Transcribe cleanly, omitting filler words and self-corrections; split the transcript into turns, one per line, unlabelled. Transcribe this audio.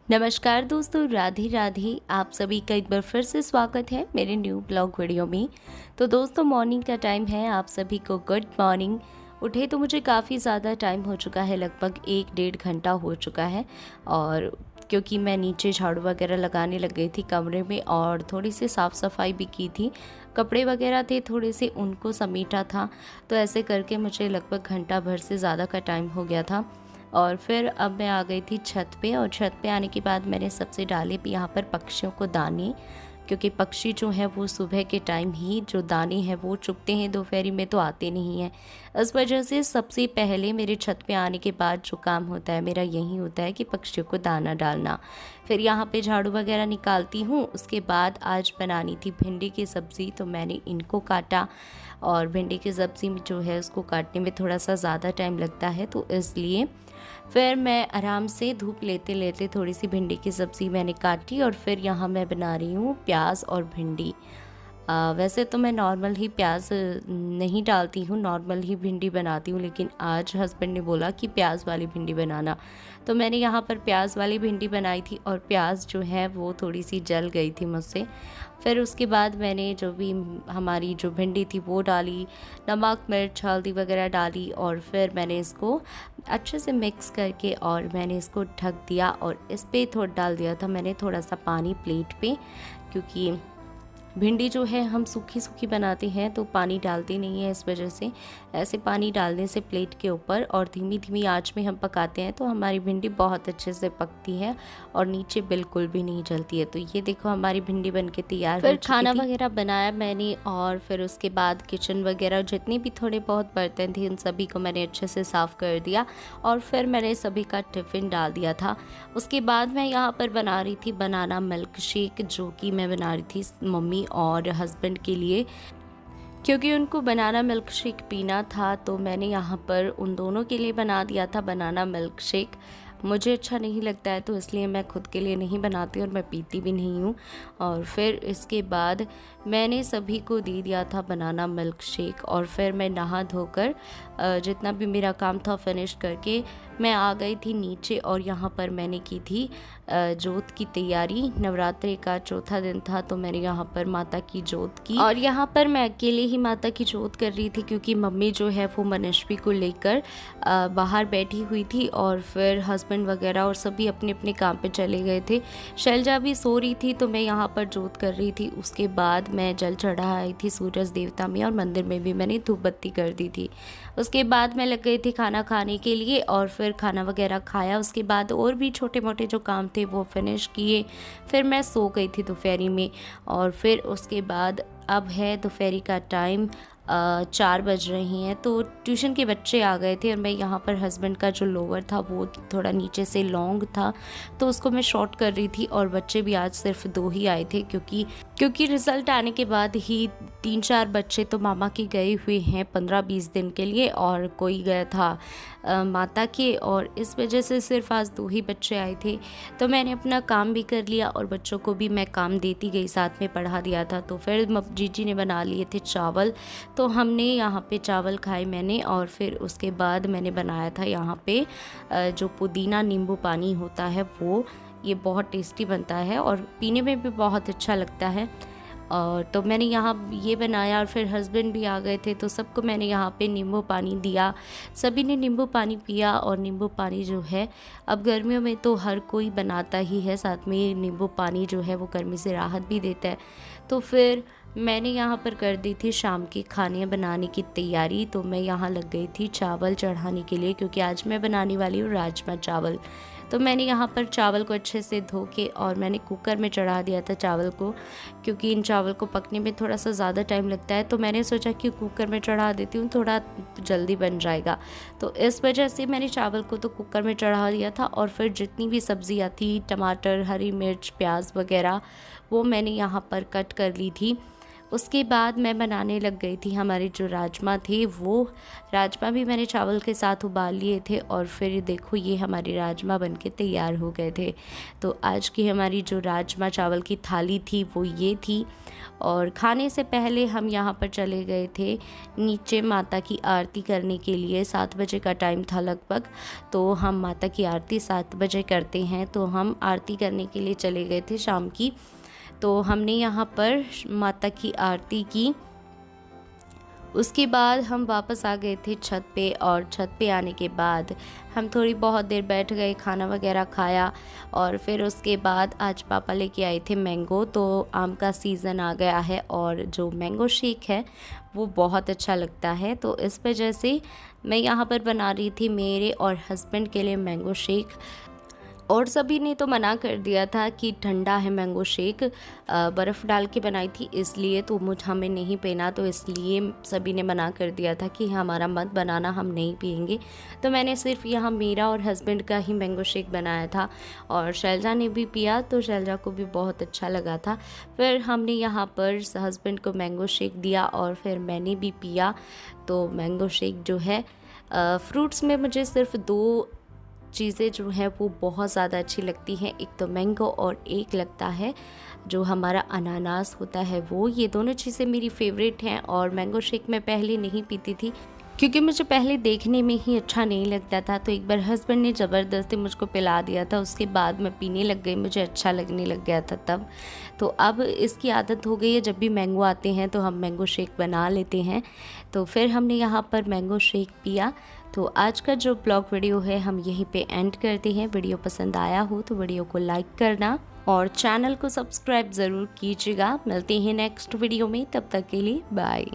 नमस्कार दोस्तों, राधे राधे। आप सभी का एक बार फिर से स्वागत है मेरे न्यू ब्लॉग वीडियो में। तो दोस्तों, मॉर्निंग का टाइम है। आप सभी को गुड मॉर्निंग। उठे तो मुझे काफ़ी ज़्यादा टाइम हो चुका है, लगभग 1 डेढ़ घंटा हो चुका है। और क्योंकि मैं नीचे झाड़ू वगैरह लगाने लग गई थी कमरे में और थोड़ी सी साफ़ सफाई भी की थी, कपड़े वगैरह थे थोड़े से, उनको समेटा था। तो ऐसे करके मुझे लगभग घंटा भर से ज़्यादा का टाइम हो गया था। और फिर अब मैं आ गई थी छत पे, और छत पे आने के बाद मैंने सबसे डाले भी यहाँ पर पक्षियों को दाने, क्योंकि पक्षी जो है वो सुबह के टाइम ही जो दाने हैं वो चुगते हैं, दोपहरी में तो आते नहीं हैं। इस वजह से सबसे पहले मेरे छत पे आने के बाद जो काम होता है मेरा यही होता है कि पक्षियों को दाना डालना। फिर यहाँ पे झाड़ू वगैरह निकालती हूँ। उसके बाद आज बनानी थी भिंडी की सब्ज़ी, तो मैंने इनको काटा। और भिंडी की सब्ज़ी जो है उसको काटने में थोड़ा सा ज़्यादा टाइम लगता है, तो इसलिए फिर मैं आराम से धूप लेते लेते थोड़ी सी भिंडी की सब्ज़ी मैंने काटी। और फिर यहाँ मैं बना रही हूँ प्याज और भिंडी। वैसे तो मैं नॉर्मल ही प्याज नहीं डालती हूँ, नॉर्मल ही भिंडी बनाती हूँ, लेकिन आज हस्बैंड ने बोला कि प्याज वाली भिंडी बनाना, तो मैंने यहाँ पर प्याज वाली भिंडी बनाई थी। और प्याज जो है वो थोड़ी सी जल गई थी मुझसे। फिर उसके बाद मैंने जो भी हमारी जो भिंडी थी वो डाली, नमक मिर्च हल्दी वगैरह डाली, और फिर मैंने इसको अच्छे से मिक्स करके और मैंने इसको ढक दिया। और इस पे थोड़ा डाल दिया था मैंने थोड़ा सा पानी प्लेट पे, क्योंकि भिंडी जो है हम सूखी सूखी बनाते हैं तो पानी डालते नहीं है। इस वजह से ऐसे पानी डालने से प्लेट के ऊपर और धीमी धीमी आंच में हम पकाते हैं तो हमारी भिंडी बहुत अच्छे से पकती है और नीचे बिल्कुल भी नहीं जलती है। तो ये देखो हमारी भिंडी बनके तैयार हो चुकी थी। खाना वगैरह बनाया मैंने, और फिर उसके बाद किचन वगैरह जितने भी थोड़े बहुत बर्तन थे उन सभी को मैंने अच्छे से साफ़ कर दिया। और फिर मैंने सभी का टिफ़िन डाल दिया था। उसके बाद मैं यहाँ पर बना रही थी बनाना मिल्क शेक, जो कि मैं बना रही थी मम्मी और हस्बैंड के लिए, क्योंकि उनको बनाना मिल्क शेक पीना था। तो मैंने यहाँ पर उन दोनों के लिए बना दिया था बनाना मिल्क शेक। मुझे अच्छा नहीं लगता है तो इसलिए मैं खुद के लिए नहीं बनाती और मैं पीती भी नहीं हूँ। और फिर इसके बाद मैंने सभी को दे दिया था बनाना मिल्क शेक। और फिर मैं नहा धोकर जितना भी मेरा काम था फिनिश करके मैं आ गई थी नीचे। और यहाँ पर मैंने की थी जोत की तैयारी। नवरात्रि का चौथा दिन था तो मैंने यहाँ पर माता की जोत की। और यहाँ पर मैं अकेले ही माता की जोत कर रही थी, क्योंकि मम्मी जो है वो मनस्वी को लेकर बाहर बैठी हुई थी। और फिर हस्बैंड वगैरह और सभी अपने अपने काम पे चले गए थे। शैलजा भी सो रही थी तो मैं यहाँ पर जोत कर रही थी। उसके बाद मैं जल चढ़ा आई थी सूरज देवता में, और मंदिर में भी मैंने धूप बत्ती कर दी थी। उसके बाद मैं लग गई थी खाना खाने के लिए, और फिर खाना वगैरह खाया। उसके बाद और भी छोटे मोटे जो काम थे वो फिनिश किए। फिर मैं सो गई थी दोपहरी में। और फिर उसके बाद अब है दोपहरी का टाइम, 4 बज रही हैं। तो ट्यूशन के बच्चे आ गए थे और मैं यहाँ पर हस्बैंड का जो लोवर था वो थोड़ा नीचे से लॉन्ग था तो उसको मैं शॉर्ट कर रही थी। और बच्चे भी आज सिर्फ 2 ही आए थे, क्योंकि रिज़ल्ट आने के बाद ही 3-4 बच्चे तो मामा के गए हुए हैं 15-20 दिन के लिए, और कोई गया था माता के, और इस वजह से सिर्फ आज 2 ही बच्चे आए थे। तो मैंने अपना काम भी कर लिया और बच्चों को भी मैं काम देती गई, साथ में पढ़ा दिया था। तो फिर जीजी ने बना लिए थे चावल, तो हमने यहाँ पे चावल खाए मैंने। और फिर उसके बाद मैंने बनाया था यहाँ पे जो पुदीना नींबू पानी होता है वो, ये बहुत टेस्टी बनता है और पीने में भी बहुत अच्छा लगता है। और तो मैंने यहाँ ये बनाया। और फिर हस्बैंड भी आ गए थे तो सबको मैंने यहाँ पे नींबू पानी दिया। सभी ने नींबू पानी पिया। और नींबू पानी जो है अब गर्मियों में तो हर कोई बनाता ही है, साथ में नींबू पानी जो है वो गर्मी से राहत भी देता है। तो फिर मैंने यहाँ पर कर दी थी शाम के खाने बनाने की तैयारी। तो मैं यहाँ लग गई थी चावल चढ़ाने के लिए, क्योंकि आज मैं बनाने वाली हूँ राजमा चावल। तो मैंने यहाँ पर चावल को अच्छे से धो के और मैंने कुकर में चढ़ा दिया था चावल को, क्योंकि इन चावल को पकने में थोड़ा सा ज़्यादा टाइम लगता है। तो मैंने सोचा कि कुकर में चढ़ा देती हूँ, थोड़ा जल्दी बन जाएगा। तो इस वजह से मैंने चावल को तो कुकर में चढ़ा दिया था। और फिर जितनी भी सब्जियाँ थी, टमाटर, हरी मिर्च, प्याज वगैरह, वो मैंने यहाँ पर कट कर ली थी। उसके बाद मैं बनाने लग गई थी हमारे जो राजमा थे, वो राजमा भी मैंने चावल के साथ उबाल लिए थे और फिर देखो ये हमारे राजमा बनके तैयार हो गए थे। तो आज की हमारी जो राजमा चावल की थाली थी वो ये थी। और खाने से पहले हम यहाँ पर चले गए थे नीचे माता की आरती करने के लिए। 7 बजे का टाइम था लगभग, तो हम माता की आरती 7 बजे करते हैं, तो हम आरती करने के लिए चले गए थे शाम की। तो हमने यहाँ पर माता की आरती की। उसके बाद हम वापस आ गए थे छत पे, और छत पे आने के बाद हम थोड़ी बहुत देर बैठ गए, खाना वगैरह खाया। और फिर उसके बाद आज पापा लेके आए थे मैंगो, तो आम का सीज़न आ गया है और जो मैंगो शेक है वो बहुत अच्छा लगता है। तो इस वजह से मैं यहाँ पर बना रही थी मेरे और हस्बैंड के लिए मैंगो शेक। और सभी ने तो मना कर दिया था कि ठंडा है मैंगो शेक, बर्फ़ डाल के बनाई थी इसलिए, तो हमें नहीं पीना, तो इसलिए सभी ने मना कर दिया था कि हमारा मत बनाना, हम नहीं पियेंगे। तो मैंने सिर्फ यहाँ मेरा और हस्बैंड का ही मैंगो शेक बनाया था और शैलजा ने भी पिया, तो शैलजा को भी बहुत अच्छा लगा था। फिर हमने यहाँ पर हस्बैंड को मैंगो शेक दिया और फिर मैंने भी पिया। तो मैंगो शेक जो है, फ्रूट्स में मुझे सिर्फ 2 चीज़ें जो हैं वो बहुत ज़्यादा अच्छी लगती हैं, एक तो मैंगो और एक लगता है जो हमारा अनानास होता है वो। ये दोनों चीज़ें मेरी फेवरेट हैं। और मैंगो शेक मैं पहले नहीं पीती थी क्योंकि मुझे पहले देखने में ही अच्छा नहीं लगता था, तो एक बार हस्बैंड ने ज़बरदस्ती मुझको पिला दिया था, उसके बाद मैं पीने लग गई, मुझे अच्छा लगने लग गया था तब। तो अब इसकी आदत हो गई है, जब भी मैंगो आते हैं तो हम मैंगो शेक बना लेते हैं। तो फिर हमने यहाँ पर मैंगो शेक पिया। तो आज का जो ब्लॉग वीडियो है हम यहीं पे एंड करते हैं। वीडियो पसंद आया हो तो वीडियो को लाइक करना और चैनल को सब्सक्राइब ज़रूर कीजिएगा। मिलते हैं नेक्स्ट वीडियो में, तब तक के लिए बाय।